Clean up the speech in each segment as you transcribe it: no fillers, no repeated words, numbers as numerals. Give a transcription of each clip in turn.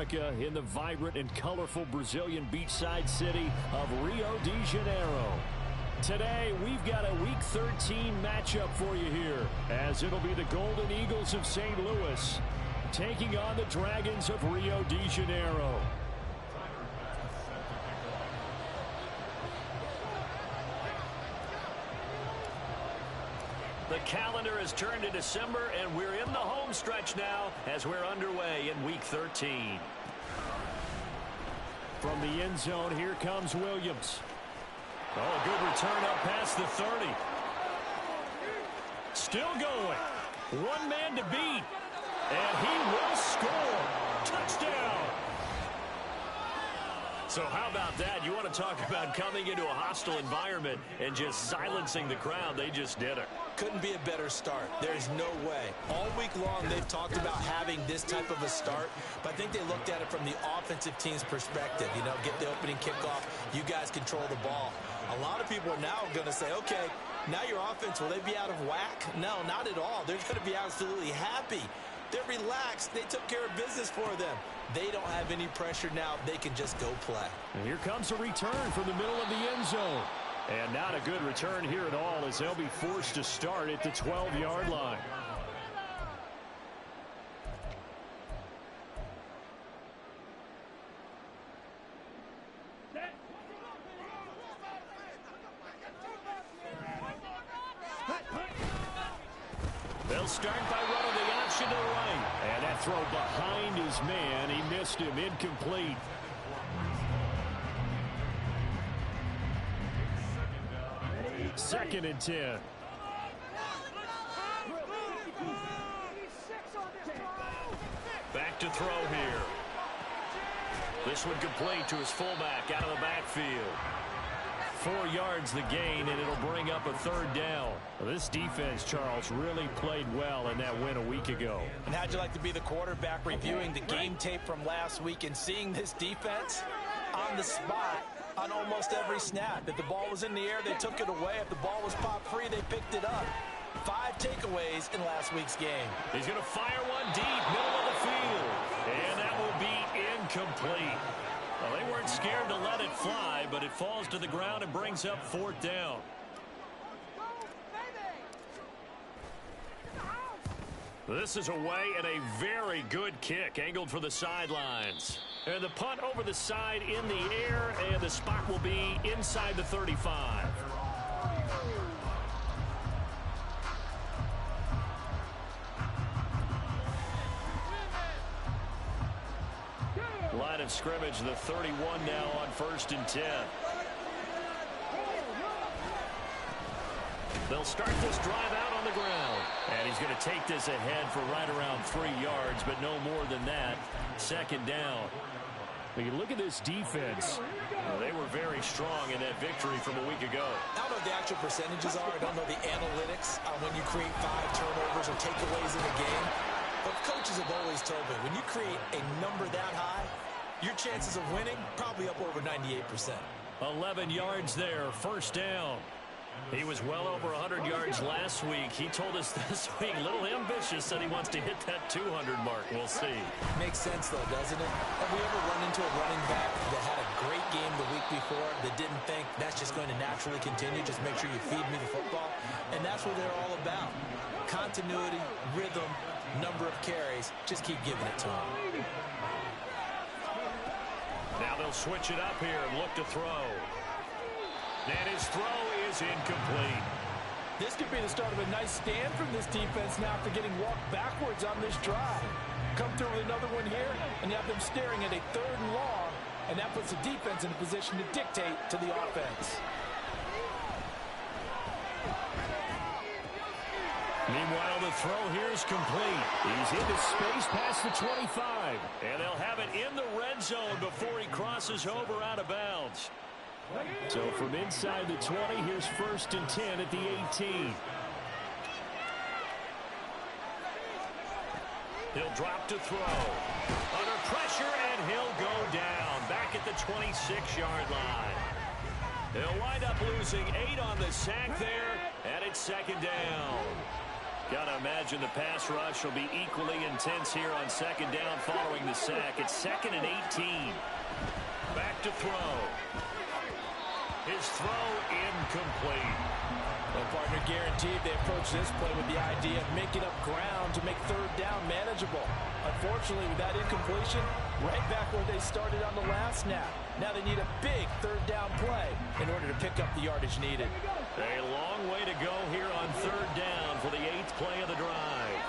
America in the vibrant and colorful Brazilian beachside city of Rio de Janeiro. Today, we've got a Week 13 matchup for you here, as it'll be the Golden Eagles of St. Louis taking on the Dragons of Rio de Janeiro. The calendar has turned to December, and we're in the home stretch now as we're underway in Week 13. From the end zone, here comes Williams. Oh, a good return up past the 30. Still going. One man to beat. And he will score. Touchdown. So how about that? You want to talk about coming into a hostile environment and just silencing the crowd. They just did it. Couldn't be a better start. There's no way. All week long, they've talked about having this type of a start, but I think they looked at it from the offensive team's perspective. You know, get the opening kickoff. You guys control the ball. A lot of people are now going to say, okay, now your offense, will they be out of whack? No, not at all. They're going to be absolutely happy. They're relaxed. They took care of business for them. They don't have any pressure now. They can just go play. And here comes a return from the middle of the end zone. And not a good return here at all, as they'll be forced to start at the 12-yard line. They'll start by running the option to the right. And that throw behind his man. He missed him. Incomplete. Second and 10. Back to throw here. This one complete to his fullback out of the backfield. 4 yards the gain, and it'll bring up a third down. Well, this defense, Charles, really played well in that win a week ago. And how'd you like to be the quarterback reviewing the game tape from last week and seeing this defense on the spot on almost every snap? If the ball was in the air, they took it away. If the ball was popped free, they picked it up. 5 takeaways in last week's game. He's going to fire one deep, middle of the field. And that will be incomplete. Well, they weren't scared to let it fly, but it falls to the ground and brings up 4th down. This is away and a very good kick, angled for the sidelines. And the punt over the side in the air, and the spot will be inside the 35. Line of scrimmage, the 31 now on 1st and 10. They'll start this drive out on the ground. And he's going to take this ahead for right around 3 yards, but no more than that. 2nd down. When you look at this defense, they were very strong in that victory from a week ago. I don't know what the actual percentages are. I don't know the analytics on when you create 5 turnovers or takeaways in a game. But coaches have always told me, when you create a number that high, your chances of winning probably up over 98%. 11 yards there, 1st down. He was well over 100 yards last week. He told us this week, a little ambitious, said he wants to hit that 200 mark. We'll see. Makes sense, though, doesn't it? Have we ever run into a running back that had a great game the week before that didn't think that's just going to naturally continue? Just make sure you feed me the football. And that's what they're all about. Continuity, rhythm, number of carries. Just keep giving it to him. Now they'll switch it up here and look to throw. And his throw is incomplete. This could be the start of a nice stand from this defense now after getting walked backwards on this drive. Come through with another one here, and you have them staring at a 3rd and long, and that puts the defense in a position to dictate to the offense. Meanwhile, the throw here is complete. He's into space past the 25. And they'll have it in the red zone before he crosses over out of bounds. So from inside the 20, here's 1st and 10 at the 18. He'll drop to throw. Under pressure, and he'll go down. Back at the 26-yard line. They'll wind up losing 8 on the sack there, and it's 2nd down. Got to imagine the pass rush will be equally intense here on second down following the sack. It's 2nd and 18. Back to throw. His throw incomplete. Well, partner, guaranteed they approach this play with the idea of making up ground to make third down manageable. Unfortunately, with that incompletion, right back where they started on the last snap. Now they need a big third down play in order to pick up the yardage needed. A long way to go here on third down for the 8th play of the drive.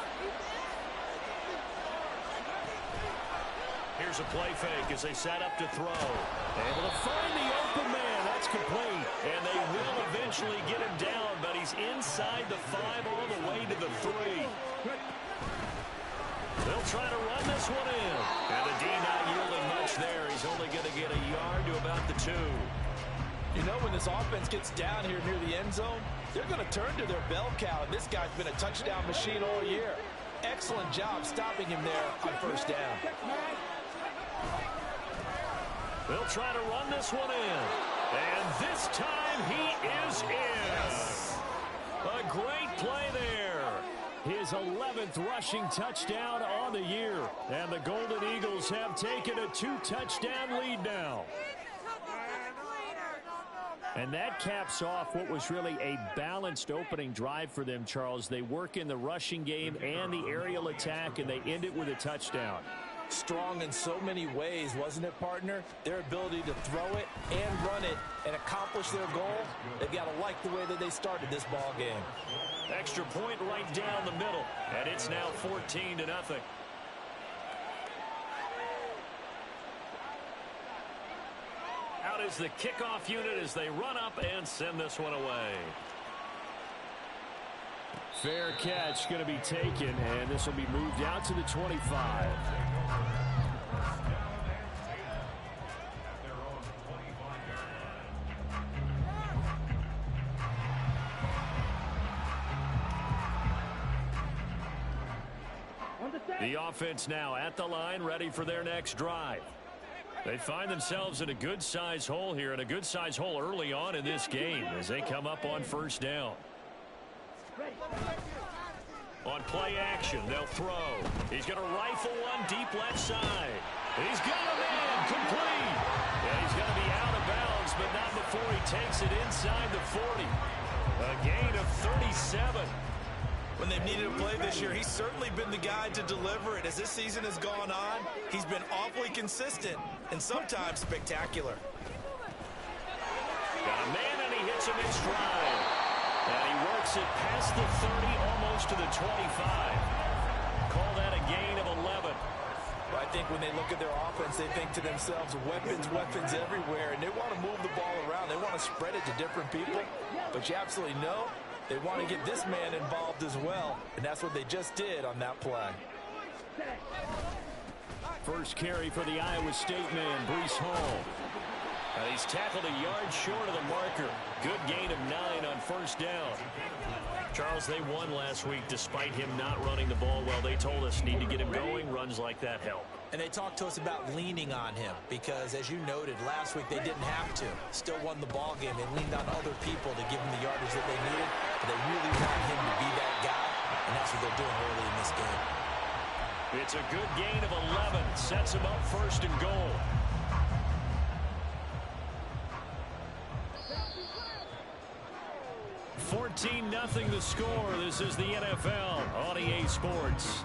Here's a play fake as they set up to throw. Able to find the open man. That's complete. And they will eventually get him down, but he's inside the 5 all the way to the 3. They'll try to run this one in. And the D not yielding much there. He's only going to get a yard to about the 2. You know, when this offense gets down here near the end zone, they're going to turn to their bell cow, and this guy's been a touchdown machine all year. Excellent job stopping him there on first down. They'll try to run this one in. And this time he is in. A great play there. His 11th rushing touchdown on the year. And the Golden Eagles have taken a 2-touchdown lead now. And that caps off what was really a balanced opening drive for them, Charles. They work in the rushing game and the aerial attack, and they end it with a touchdown. Strong in so many ways, wasn't it, partner? Their ability to throw it and run it and accomplish their goal, they've got to like the way that they started this ball game. Extra point right down the middle, and it's now 14-0. Out is the kickoff unit as they run up and send this one away. Fair catch going to be taken, and this will be moved out to the 25. The offense now at the line, ready for their next drive. They find themselves in a good-sized hole here, and a good-sized hole early on in this game as they come up on first down. On play action, they'll throw. He's going to rifle one deep left side. He's got a man complete. Yeah, he's going to be out of bounds, but not before he takes it inside the 40. A gain of 37. When they've needed a play this year, he's certainly been the guy to deliver it. As this season has gone on, he's been awfully consistent and sometimes spectacular. Got a man, and he hits him in stride. And he works it past the 30, almost to the 25. Call that a gain of 11. Well, I think when they look at their offense, they think to themselves, weapons, weapons everywhere, and they want to move the ball around. They want to spread it to different people, but you absolutely know they want to get this man involved as well, and that's what they just did on that play. First carry for the Iowa State man, Breece Hall. And he's tackled a yard short of the marker. Good gain of 9 on first down. Charles, they won last week despite him not running the ball well. They told us need to get him going. Runs like that help. And they talked to us about leaning on him because, as you noted, last week they didn't have to. Still won the ball game. They leaned on other people to give him the yardage that they needed. But they really want him to be that guy, and that's what they're doing early in this game. It's a good gain of 11. Sets him up first and goal. $14-0 the score. This is the NFL on EA Sports.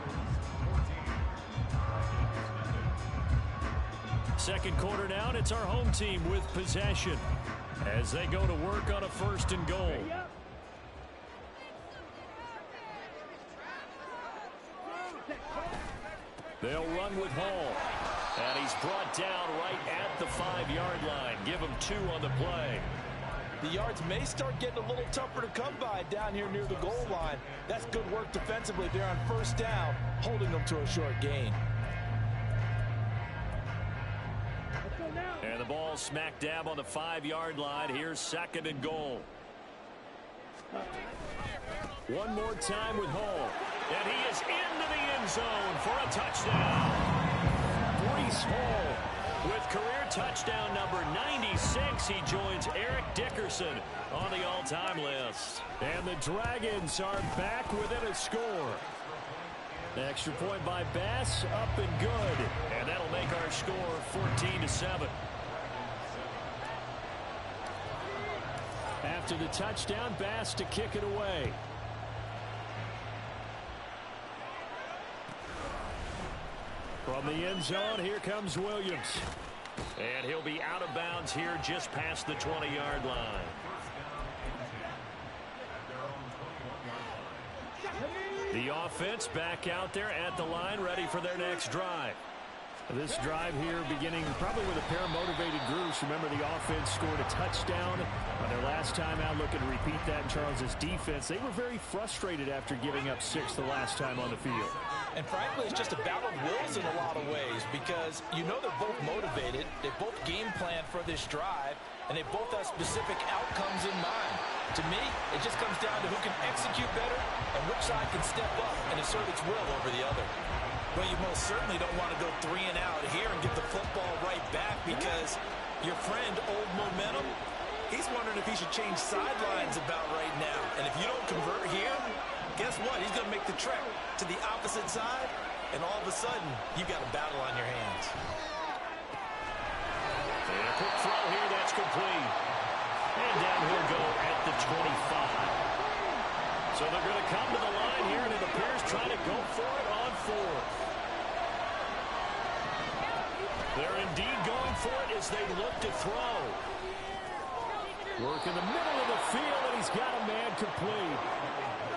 Second quarter down, it's our home team with possession as they go to work on a first and goal. They'll run with Hall. And he's brought down right at the 5-yard line. Give him 2 on the play. The yards may start getting a little tougher to come by down here near the goal line. That's good work defensively there on first down, holding them to a short gain. And the ball smack dab on the 5-yard line. Here's second and goal. One more time with Hall. And he is into the end zone for a touchdown. Breece Hall with career touchdown number 96. He joins Eric Dickerson on the all-time list. And the Dragons are back within a score. Extra point by Bass, up and good. And that'll make our score 14-7. After the touchdown, Bass to kick it away. From the end zone, here comes Williams. And he'll be out of bounds here just past the 20-yard line. The offense back out there at the line, ready for their next drive. This drive here beginning probably with a pair of motivated groups. Remember, the offense scored a touchdown on their last time out. Looking to repeat that in Charles's defense. They were very frustrated after giving up 6 the last time on the field. And frankly, it's just a battle of wills in a lot of ways because you know they're both motivated. They both game plan for this drive, and they both have specific outcomes in mind. To me, it just comes down to who can execute better and which side can step up and assert its will over the other. Well, you most certainly don't want to go 3 and out here and get the football right back because your friend, Old Momentum, he's wondering if he should change sidelines about right now. And if you don't convert here, guess what? He's going to make the trek to the opposite side, and all of a sudden, you've got a battle on your hands. And a quick throw here, that's complete. And down he'll go at the 25. So they're going to come to the line here, and it appears trying to go for it on 4th. They're indeed going for it as they look to throw. Work in the middle of the field, and he's got a man complete.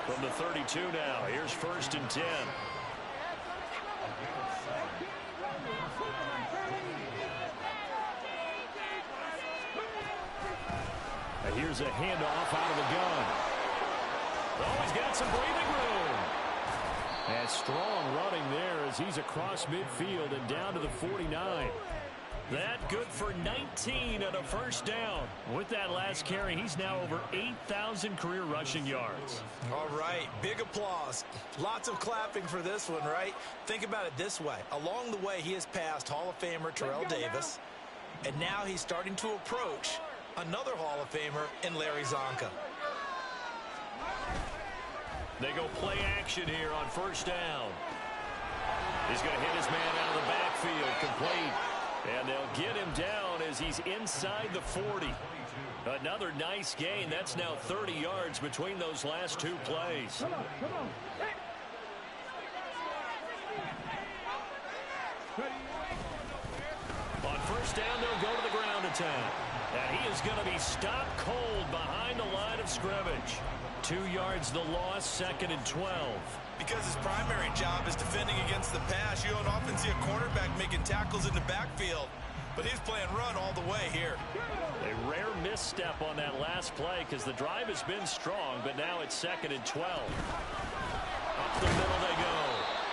From the 32 now, here's 1st and 10. And here's a handoff out of the gun. Oh, he's got some breathing room. And strong running there as he's across midfield and down to the 49. That good for 19 and a first down. With that last carry, he's now over 8,000 career rushing yards. All right, big applause. Lots of clapping for this one, right? Think about it this way. Along the way, he has passed Hall of Famer Terrell Davis, and now he's starting to approach another Hall of Famer in Larry Zonka. They go play action here on 1st down. He's going to hit his man out of the backfield, complete. And they'll get him down as he's inside the 40. Another nice gain. That's now 30 yards between those last 2 plays. Come on. On 1st down, they'll go to the ground attack. And he is going to be stopped cold behind the line of scrimmage. 2 yards the loss, 2nd and 12. Because his primary job is defending against the pass, you don't often see a cornerback making tackles in the backfield. But he's playing run all the way here. A rare misstep on that last play because the drive has been strong, but now it's 2nd and 12. Up the middle they go.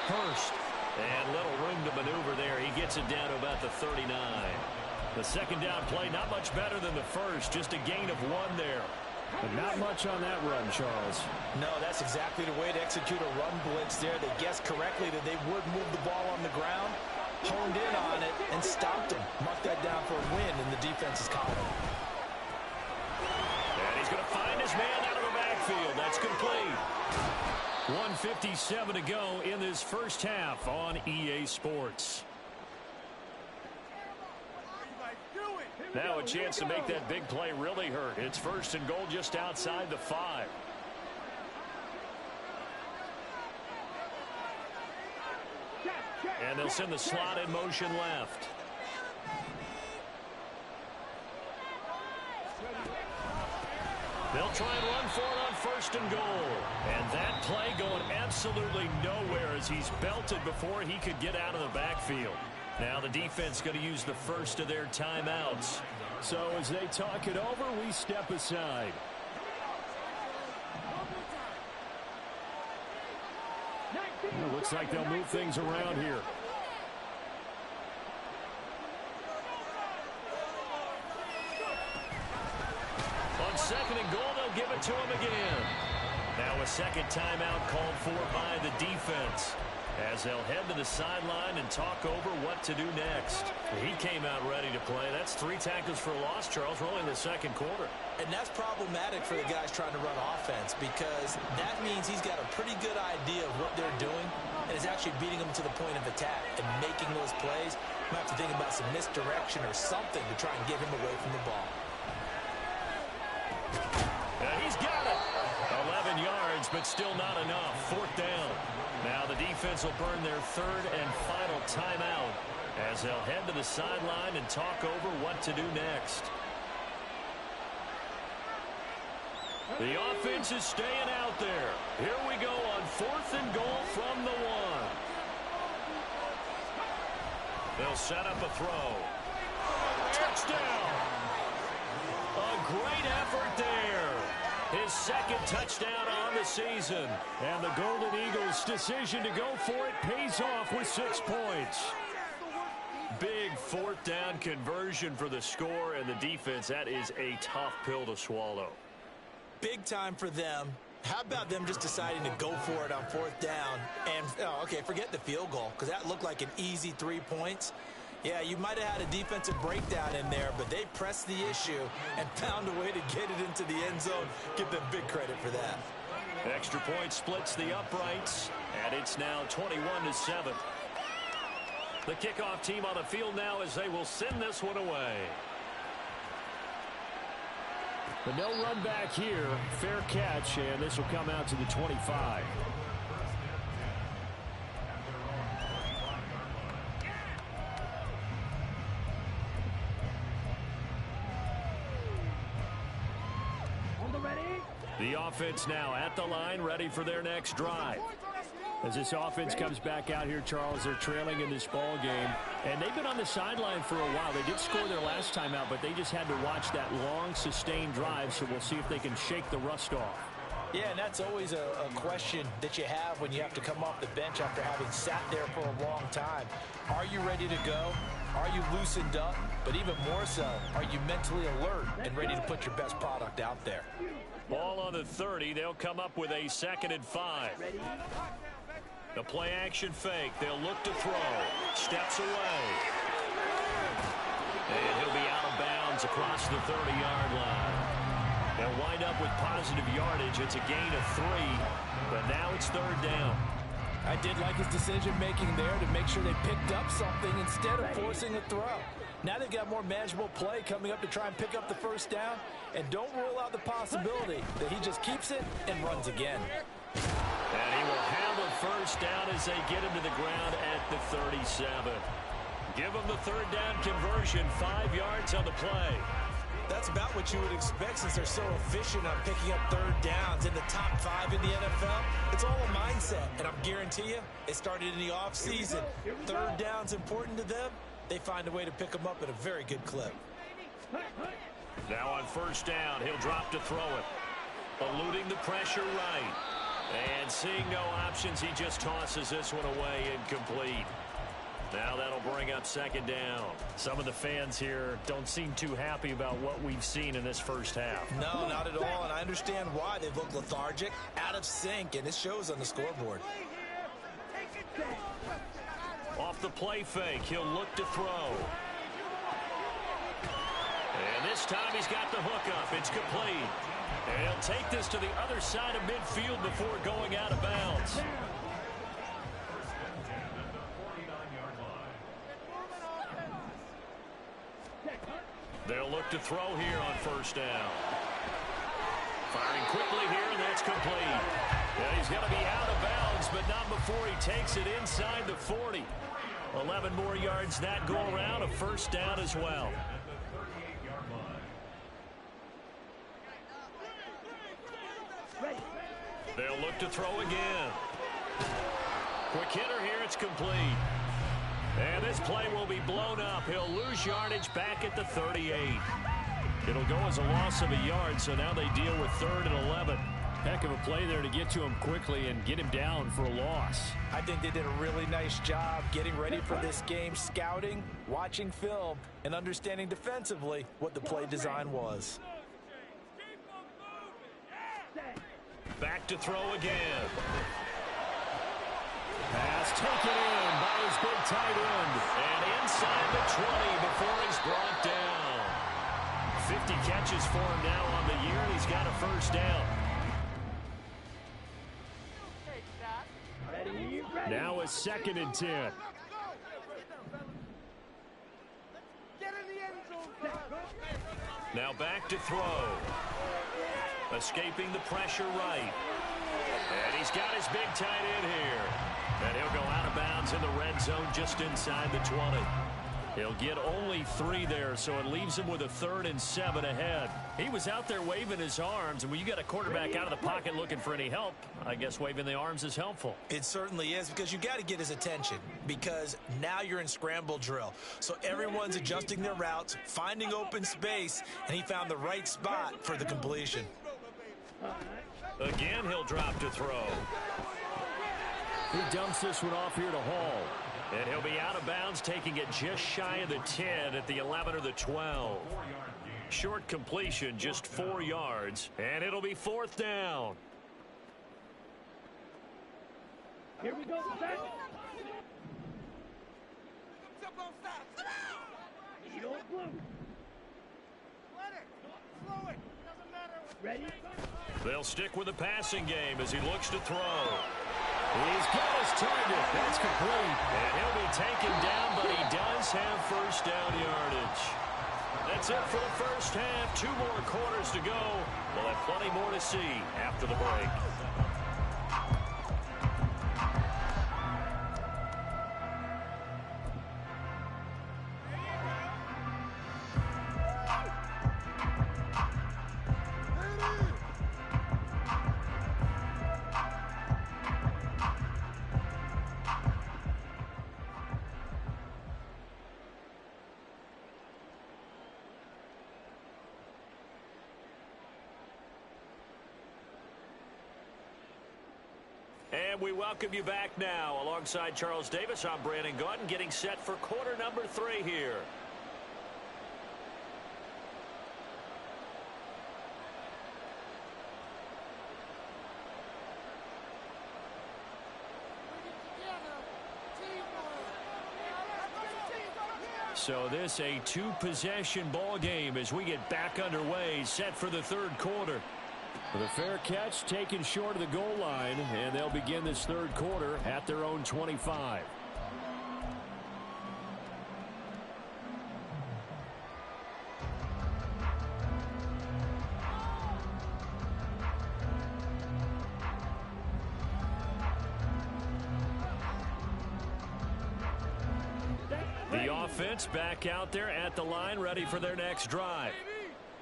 Hurst. And little room to maneuver there. He gets it down to about the 39. The 2nd down play, not much better than the first. Just a gain of 1 there. But not much on that run, Charles. No, that's exactly the way to execute a run blitz there. They guessed correctly that they would move the ball on the ground, honed in on it, and stopped him. Mark that down for a win in the defense's column. And he's going to find his man out of the backfield. That's complete. 1:57 to go in this first half on EA Sports. Now a chance to make that big play really hurt. It's 1st and goal just outside the 5. And they'll send the slot in motion left. They'll try and run for it on 1st and goal. And that play going absolutely nowhere as he's belted before he could get out of the backfield. Now the defense going to use the first of their timeouts. So as they talk it over, we step aside. It looks like they'll move things around here. On 2nd and goal, they'll give it to him again. Now a 2nd timeout called for by the defense, as they'll head to the sideline and talk over what to do next. He came out ready to play. That's 3 tackles for a loss, Charles, rolling in the second quarter. And that's problematic for the guys trying to run offense because that means he's got a pretty good idea of what they're doing and is actually beating them to the point of attack and making those plays. Might have to think about some misdirection or something to try and get him away from the ball. He's got it. 11 yards, but still not enough. 4th down. Now the defense will burn their 3rd and final timeout as they'll head to the sideline and talk over what to do next. The offense is staying out there. Here we go on 4th and goal from the 1. They'll set up a throw. Touchdown! A great effort there. His 2nd touchdown on the season. And the Golden Eagles' decision to go for it pays off with 6 points. Big 4th down conversion for the score and the defense. That is a tough pill to swallow. Big time for them. How about them just deciding to go for it on 4th down? And, okay, forget the field goal because that looked like an easy 3 points. Yeah, you might have had a defensive breakdown in there, but they pressed the issue and found a way to get it into the end zone. Give them big credit for that. Extra point splits the uprights, and it's now 21-7. The kickoff team on the field now as they will send this one away. But no run back here. Fair catch, and this will come out to the 25. The offense now at the line, ready for their next drive. As this offense comes back out here, Charles, they're trailing in this ball game. And they've been on the sideline for a while. They did score their last time out, but they just had to watch that long, sustained drive, so we'll see if they can shake the rust off. Yeah, and that's always a question that you have when you have to come off the bench after having sat there for a long time. Are you ready to go? Are you loosened up? But even more so, are you mentally alert and ready to put your best product out there? Ball on the 30. They'll come up with a 2nd and 5. The play action fake. They'll look to throw. Steps away. And he'll be out of bounds across the 30-yard line. They'll wind up with positive yardage. It's a gain of 3, but now it's 3rd down. I did like his decision-making there to make sure they picked up something instead of forcing a throw. Now they've got more manageable play coming up to try and pick up the 1st down. And don't rule out the possibility that he just keeps it and runs again. And he will have a 1st down as they get him to the ground at the 37. Give him the 3rd down conversion, 5 yards on the play. That's about what you would expect since they're so efficient on picking up 3rd downs in the top 5 in the NFL. It's all a mindset, and I guarantee you, it started in the offseason. 3rd down's important to them. They find a way to pick them up at a very good clip. Now on 1st down, he'll drop to throw it. Eluding the pressure right. And seeing no options, he just tosses this one away incomplete. Now that'll bring up 2nd down. Some of the fans here don't seem too happy about what we've seen in this first half. No, not at all, and I understand why. They've looked lethargic, out of sync, and it shows on the scoreboard. Off the play fake, he'll look to throw. And this time he's got the hook up. It's complete. And he'll take this to the other side of midfield before going out of bounds. They'll look to throw here on 1st down. Firing quickly here, and that's complete. Yeah, he's going to be out of bounds, but not before he takes it inside the 40. 11 more yards that go around, a 1st down as well. They'll look to throw again. Quick hitter here, it's complete. And this play will be blown up. He'll lose yardage back at the 38. It'll go as a loss of a yard, so now they deal with 3rd and 11. Heck of a play there to get to him quickly and get him down for a loss. I think they did a really nice job getting ready for this game, scouting, watching film, and understanding defensively what the play design was. Back to throw again. Pass taken in by his big tight end. And inside the 20 catches for him now on the year, and he's got a first down. Now a 2nd and 10. Now back to throw. Escaping the pressure right. And he's got his big tight end here. And he'll go out of bounds in the red zone just inside the 20. He'll get only 3 there, so it leaves him with a 3rd and 7 ahead. He was out there waving his arms, and when you got a quarterback out of the pocket looking for any help, I guess waving the arms is helpful. It certainly is, because you got to get his attention, because now you're in scramble drill. So everyone's adjusting their routes, finding open space, and he found the right spot for the completion. Again, he'll drop to throw. He dumps this one off here to Hall. And he'll be out of bounds, taking it just shy of the 10 at the 11 or the 12. Short completion, just 4 yards, and it'll be 4th down. Here we go. Ready? They'll stick with the passing game as he looks to throw. He's got his target. That's complete. And he'll be taken down, but he does have first down yardage. That's it for the first half. 2 more quarters to go. We'll have plenty more to see after the break. And we welcome you back now. Alongside Charles Davis, I'm Brandon Gaudin, getting set for quarter number 3 here. So this a 2-possession ball game as we get back underway, set for the 3rd quarter. With a fair catch taken short of the goal line, and they'll begin this 3rd quarter at their own 25. The offense back out there at the line, ready for their next drive.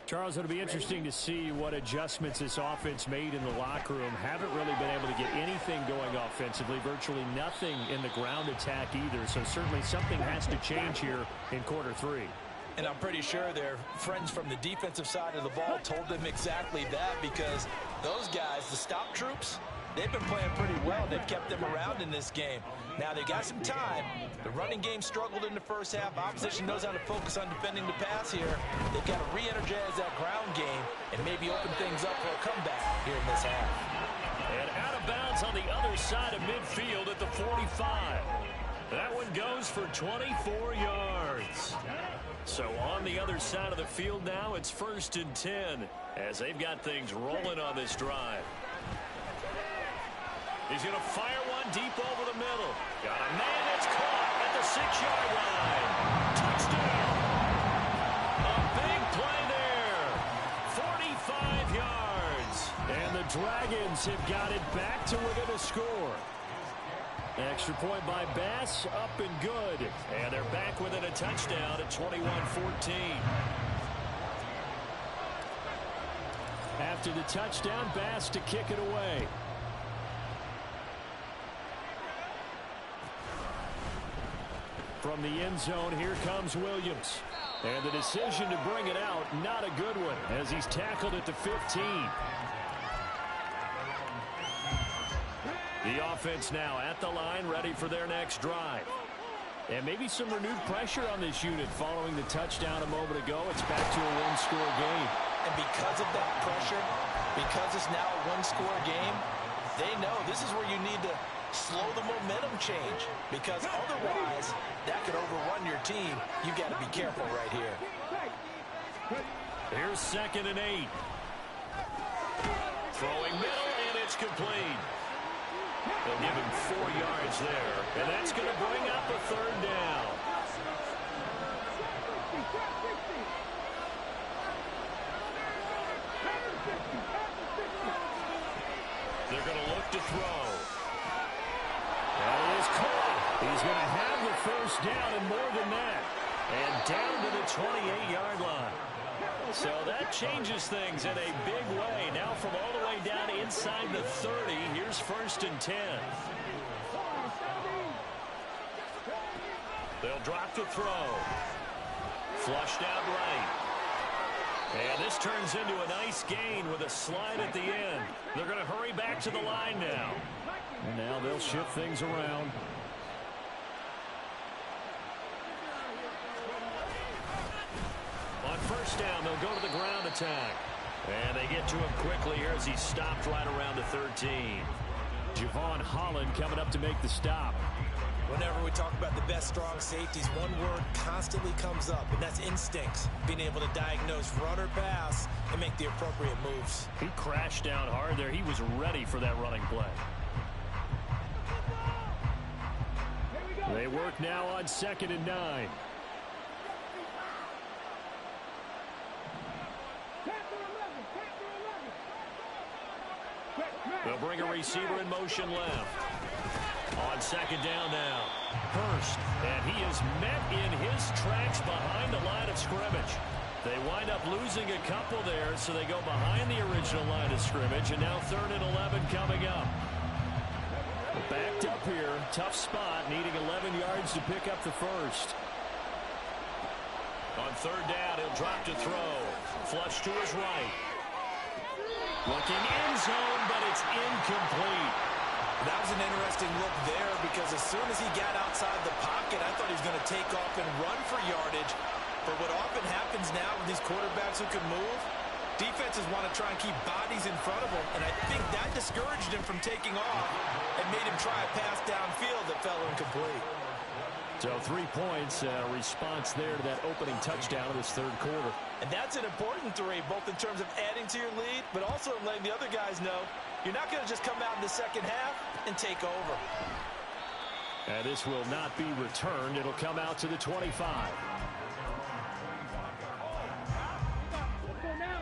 Charles, it'll be interesting to see what adjustments this offense made in the locker room. Haven't really been able to get anything going offensively, virtually nothing in the ground attack either. So certainly something has to change here in quarter 3. And I'm pretty sure their friends from the defensive side of the ball told them exactly that, because those guys, the stop troops, they've been playing pretty well. They've kept them around in this game. Now they got some time. The running game struggled in the first half. Opposition knows how to focus on defending the pass here. They've got to re-energize that ground game and maybe open things up for a comeback here in this half. And out of bounds on the other side of midfield at the 45. That one goes for 24 yards. So on the other side of the field now, it's 1st and 10 as they've got things rolling on this drive. He's going to fire one deep over the middle. Got a man that's caught at the 6-yard line. Touchdown. A big play there. 45 yards. And the Dragons have got it back to within a score. Extra point by Bass, up and good. And they're back within a touchdown at 21-14. After the touchdown, Bass to kick it away. From the end zone, here comes Williams. And the decision to bring it out, not a good one, as he's tackled at the 15. The offense now at the line, ready for their next drive. And maybe some renewed pressure on this unit following the touchdown a moment ago. It's back to a one-score game. And because of that pressure, because it's now a one-score game, they know this is where you need to slow the momentum change, because otherwise that could overrun your team. You've got to be careful right here. Here's 2nd and 8. Throwing middle, and it's complete. They'll give him 4 yards there, and that's going to bring up a 3rd down. They're going to look to throw. That is caught. He's going to have the 1st down and more than that. And down to the 28-yard line. So that changes things in a big way. Now from all the way down inside the 30, here's 1st and 10. They'll drop to throw. Flushed out right. And this turns into a nice gain with a slide at the end. They're going to hurry back to the line now. And now they'll shift things around. On 1st down, they'll go to the ground attack. And they get to him quickly here as he stopped right around the 13. Javon Holland coming up to make the stop. Whenever we talk about the best strong safeties, one word constantly comes up, and that's instincts. Being able to diagnose run or pass and make the appropriate moves. He crashed down hard there. He was ready for that running play. They work now on 2nd and 9. They'll bring a receiver in motion left. On 2nd down now, Hurst, and he is met in his tracks behind the line of scrimmage. They wind up losing a couple there, so they go behind the original line of scrimmage, and now 3rd and 11 coming up. Backed up here, tough spot, needing 11 yards to pick up the 1st. On 3rd down, he'll drop to throw. Flush to his right. Looking end zone, but it's incomplete. That was an interesting look there because as soon as he got outside the pocket, I thought he was going to take off and run for yardage. But what often happens now with these quarterbacks who can move, defenses want to try and keep bodies in front of them, and I think that discouraged him from taking off and made him try a pass downfield that fell incomplete. So 3 points, response there to that opening touchdown of this 3rd quarter. And that's an important 3, both in terms of adding to your lead, but also letting the other guys know you're not going to just come out in the 2nd half and take over. And this will not be returned. It'll come out to the 25.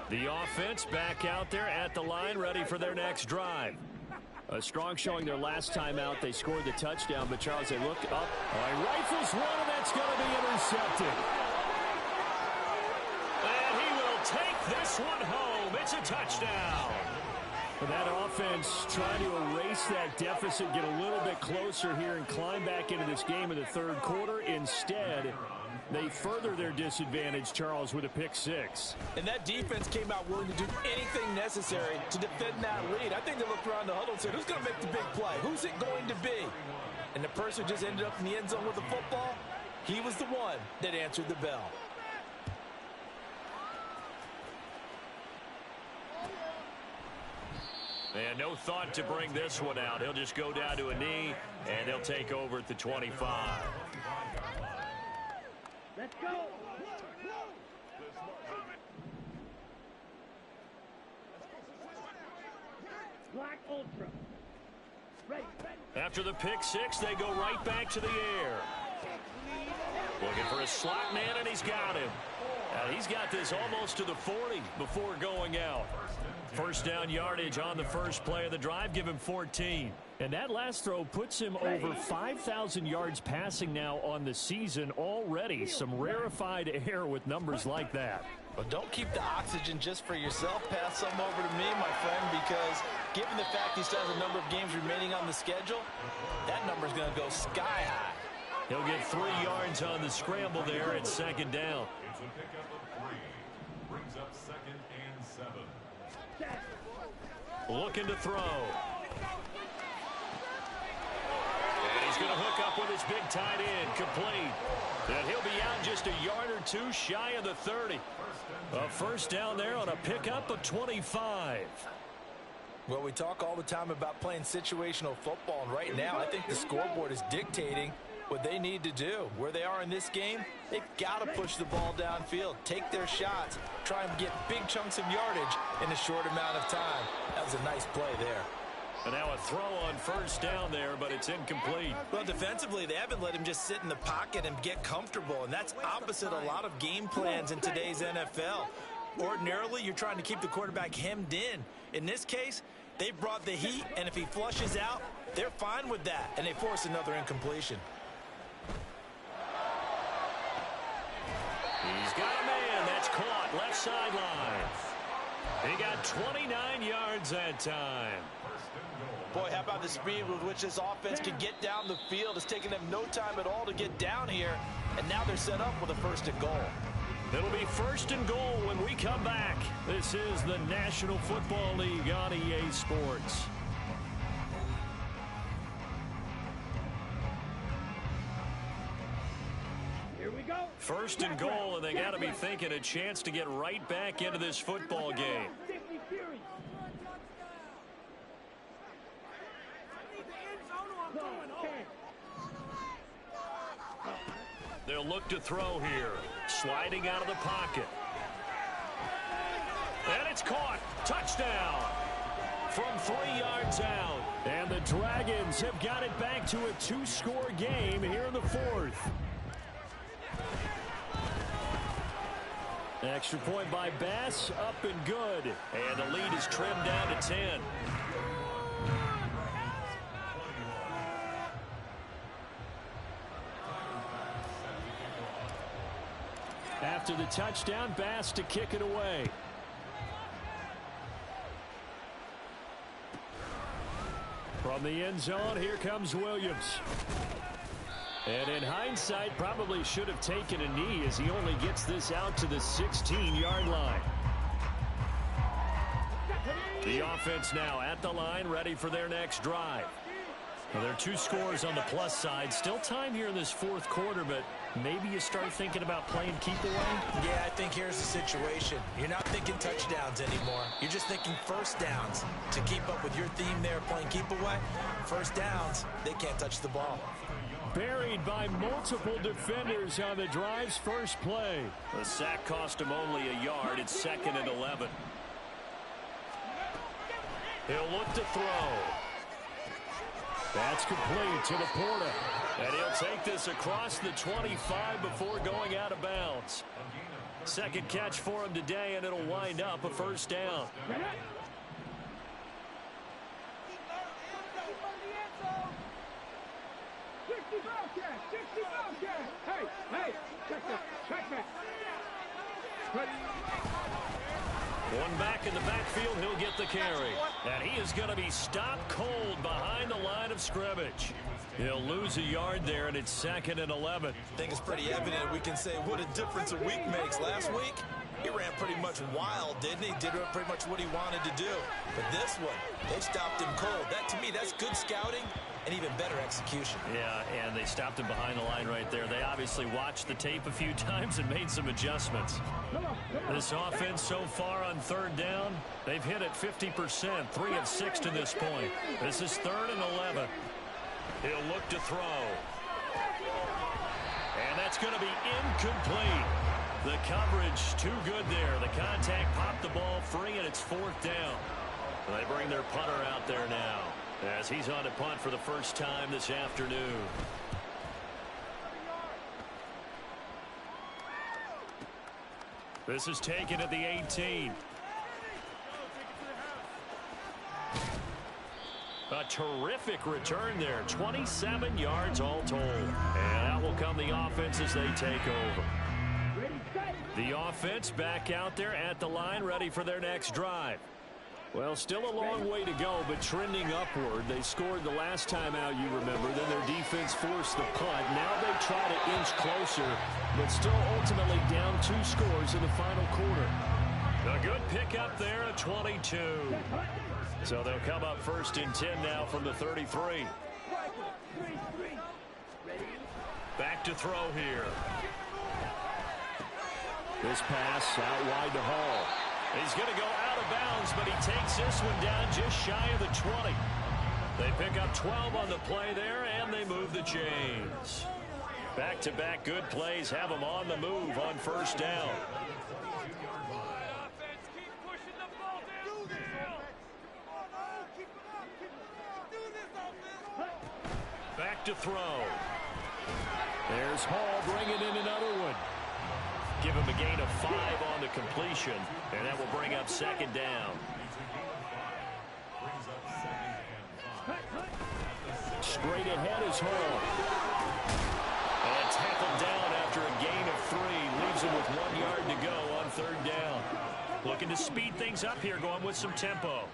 The offense back out there at the line, ready for their next drive. A strong showing their last time out. They scored the touchdown, but Charles, they look up. Oh, he rifles one, and that's going to be intercepted. And he will take this one home. It's a touchdown. And that offense trying to erase that deficit, get a little bit closer here, and climb back into this game in the 3rd quarter. Instead, they further their disadvantage, Charles, with a pick 6. And that defense came out willing to do anything necessary to defend that lead. I think they looked around the huddle and said, who's going to make the big play? Who's it going to be? And the person who just ended up in the end zone with the football, he was the one that answered the bell. And no thought to bring this one out. He'll just go down to a knee, and they'll take over at the 25. Let's go. Black Ultra. Ready. After the pick 6, they go right back to the air. Looking for a slot man, and he's got him. He's got this almost to the 40 before going out. 1st down yardage on the first play of the drive. Give him 14. And that last throw puts him over 5,000 yards passing now on the season already. Some rarefied air with numbers like that. But don't keep the oxygen just for yourself. Pass some over to me, my friend, because given the fact he still has a number of games remaining on the schedule, that number's going to go sky high. He'll get 3 yards on the scramble there at 2nd down. It's a pickup of 3. Brings up 2nd and 7. Looking to throw. And he's going to hook up with his big tight end, complete. And he'll be out just a yard or 2 shy of the 30. A 1st down there on a pickup of 25. Well, we talk all the time about playing situational football, and right now I think the scoreboard is dictating what they need to do. Where they are in this game, they've got to push the ball downfield, take their shots, try and get big chunks of yardage in a short amount of time. That was a nice play there. And now a throw on first down there, but it's incomplete. Well, defensively, they haven't let him just sit in the pocket and get comfortable, and that's opposite a lot of game plans in today's NFL. Ordinarily, you're trying to keep the quarterback hemmed in. In this case, they brought the heat, and if he flushes out, they're fine with that, and they force another incompletion. He's got a man. That's caught. Left sideline. He got 29 yards that time. Boy, how about the speed with which this offense can get down the field? It's taken them no time at all to get down here, and now they're set up with a 1st and goal. It'll be 1st and goal when we come back. This is the National Football League on EA Sports. Here we go. 1st and goal, and they got to be thinking a chance to get right back into this football game. Safety Fury. They'll look to throw here. Sliding out of the pocket. And it's caught. Touchdown. From 3 yards out. And the Dragons have got it back to a 2-score game here in the 4th. Extra point by Bass, up and good. And the lead is trimmed down to 10. After the touchdown, Bass to kick it away. From the end zone, here comes Williams. And in hindsight, probably should have taken a knee as he only gets this out to the 16-yard line. The offense now at the line, ready for their next drive. Well, there are 2 scores on the plus side. Still time here in this 4th quarter, but maybe you start thinking about playing keep away? Yeah, I think here's the situation. You're not thinking touchdowns anymore. You're just thinking 1st downs. To keep up with your theme there, playing keep away, 1st downs, they can't touch the ball. Buried by multiple defenders on the drive's first play. The sack cost him only a yard. It's 2nd and 11. He'll look to throw. That's complete to Laporta. And he'll take this across the 25 before going out of bounds. 2nd catch for him today, and it'll wind up a 1st down. One back in the backfield, he'll get the carry. And he is going to be stopped cold behind the line of scrimmage. He'll lose a yard there, and it's 2nd and 11. I think it's pretty evident. We can say what a difference a week makes. Last week, he ran pretty much wild, didn't he? Did pretty much what he wanted to do. But this one, they stopped him cold. That, to me, that's good scouting and even better execution. Yeah, and they stopped him behind the line right there. They obviously watched the tape a few times and made some adjustments. This offense so far on 3rd down, they've hit it 50%, 3 of 6 to this point. This is 3rd and 11. He'll look to throw. And that's going to be incomplete. The coverage too good there. The contact popped the ball free, and it's 4th down. They bring their punter out there now as he's on to punt for the first time this afternoon. This is taken at the 18. A terrific return there. 27 yards all told. And out will come the offense as they take over. The offense back out there at the line, ready for their next drive. Well, still a long way to go, but trending upward. They scored the last time out, you remember. Then their defense forced the punt. Now they try to inch closer, but still ultimately down 2 scores in the final quarter. A good pickup there at 22. So they'll come up 1st and 10 now from the 33. Back to throw here. This pass out wide to Hall. He's going to go out of bounds, but he takes this one down just shy of the 20. They pick up 12 on the play there, and they move the chains. Back-to-back good plays have them on the move on first down. Back to throw. There's Hall bringing in another one. Give him a gain of 5 on the completion, and that will bring up second down. Straight ahead is Hall. And tackled down after a gain of 3. Leaves him with 1 yard to go on third down. Looking to speed things up here, going with some tempo.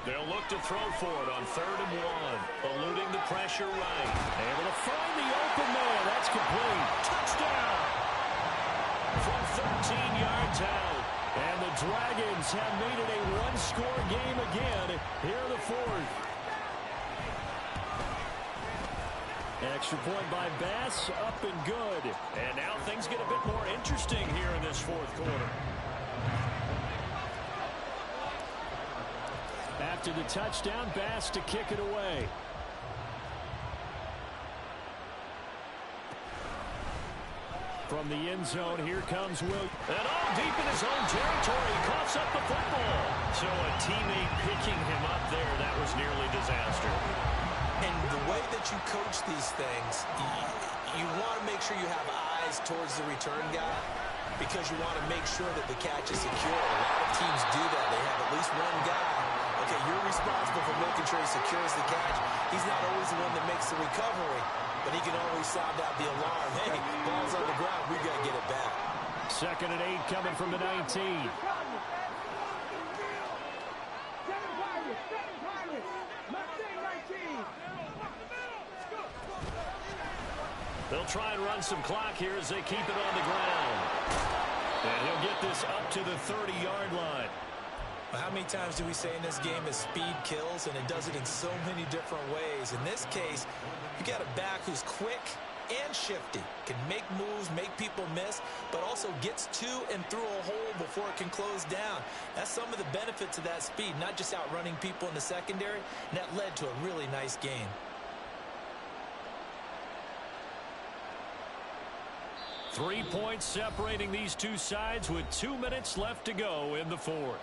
They'll look to throw for it on 3rd and 1. Eluding the pressure right. Able to find the open man. That's complete. Touchdown! From 13 yards out. And the Dragons have made it a one-score game again here in the 4th. Extra point by Bass, up and good. And now things get a bit more interesting here in this 4th quarter. After the touchdown, Bass to kick it away. From the end zone, here comes Williams. And all deep in his own territory, he coughs up the football. So a teammate picking him up there, that was nearly disaster. And the way that you coach these things, you want to make sure you have eyes towards the return guy because you want to make sure that the catch is secure. A lot of teams do that. They have at least one guy. Okay, you're responsible for making sure he secures the catch. He's not always the one that makes the recovery, but he can always sound out the alarm. Hey, ball's on the ground. We've got to get it back. 2nd and 8 coming from the 19. They'll try and run some clock here as they keep it on the ground. And he'll get this up to the 30-yard line. How many times do we say in this game that speed kills, and it does it in so many different ways? In this case, you got a back who's quick and shifty, can make moves, make people miss, but also gets to and through a hole before it can close down. That's some of the benefits of that speed, not just outrunning people in the secondary, and that led to a really nice game. 3 points separating these two sides with 2 minutes left to go in the 4th.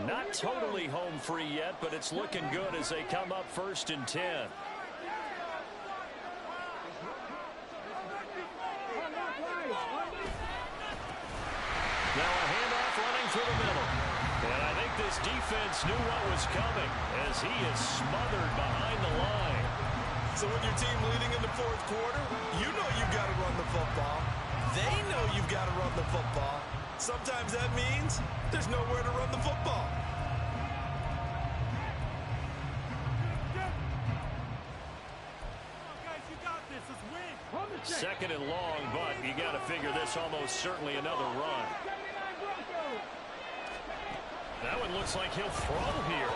Not totally home free yet, but it's looking good as they come up 1st and 10. Now a handoff running through the middle. And I think this defense knew what was coming as he is smothered behind the line. So when your team leading in the 4th quarter, you know you've got to run the football. They know you've got to run the football. Sometimes that means there's nowhere to run the football. Second and long, but you got to figure this almost certainly another run. That one looks like he'll throw here.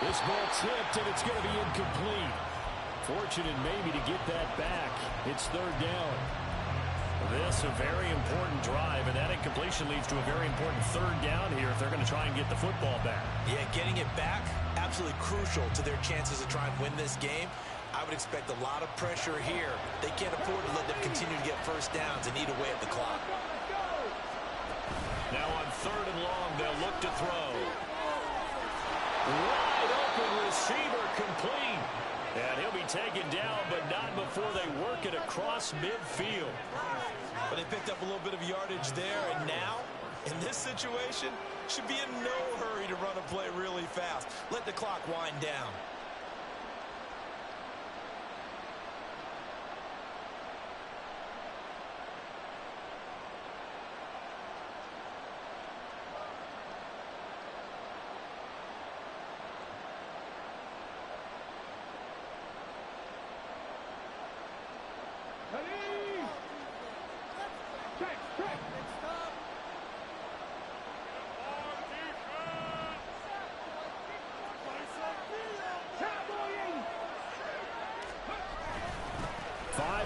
This ball tipped, and it's going to be incomplete. Fortunate maybe to get that back. It's 3rd down. This a very important drive, and that incompletion leads to a very important 3rd down here if they're going to try and get the football back. Yeah, getting it back, absolutely crucial to their chances to try and win this game. I would expect a lot of pressure here. They can't afford to let them continue to get first downs and eat away at the clock. Now on 3rd and long, they'll look to throw. Wide open receiver complete. And he'll be taken down, but not before they work it across midfield. But they picked up a little bit of yardage there, and now, in this situation, should be in no hurry to run a play really fast. Let the clock wind down.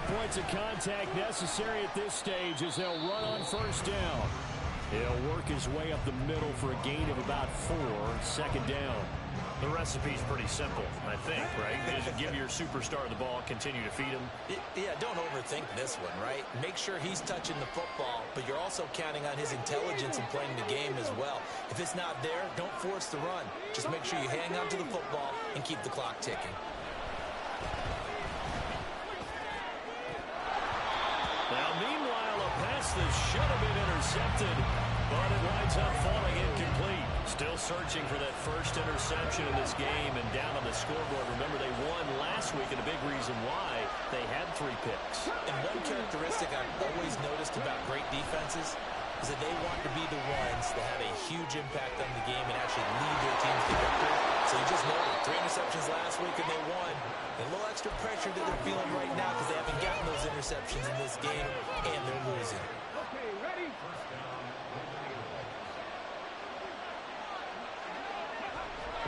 points of contact necessary at this stage as they'll run on first down. He'll work his way up the middle for a gain of about 4, second down. The recipe's pretty simple, I think, right? Just give your superstar the ball, continue to feed him. Yeah, don't overthink this one, right? Make sure he's touching the football, but you're also counting on his intelligence in playing the game as well. If it's not there, don't force the run. Just make sure you hang on to the football and keep the clock ticking. Now, meanwhile, a pass that should have been intercepted, but it winds up falling incomplete. Still searching for that first interception in this game and down on the scoreboard. Remember, they won last week, and a big reason why they had 3 picks. And one characteristic I've always noticed about great defenses is that they want to be the ones that have a huge impact on the game and actually lead their teams to victory. So you just know it. 3 interceptions last week and they won. A little extra pressure that they're feeling right now because they haven't gotten those interceptions in this game and they're losing. Okay, ready?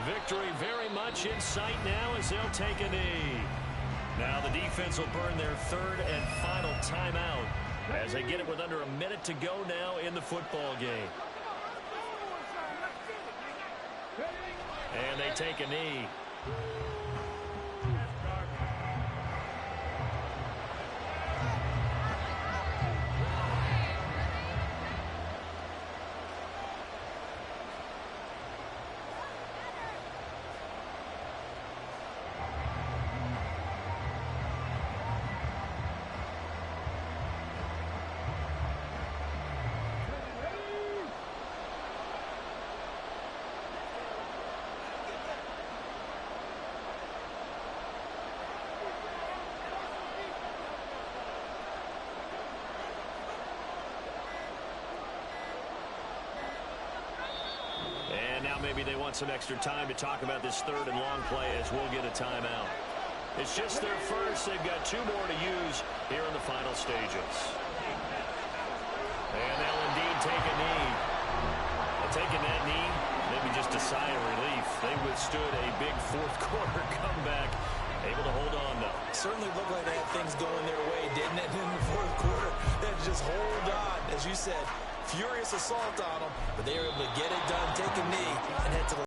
Victory very much in sight now as they'll take a knee. Now the defense will burn their 3rd and final timeout as they get it with under a minute to go now in the football game. And they take a knee. Maybe they want some extra time to talk about this 3rd and long play as we'll get a timeout. It's just their first. They've got 2 more to use here in the final stages. And they'll indeed take a knee. And taking that knee, maybe just a sigh of relief. They withstood a big 4th quarter comeback, able to hold on though. Certainly looked like they had things going their way, didn't it? In the 4th quarter, they had to just hold on, as you said. Furious assault on them, but they were able to get it done, take a knee, and head to the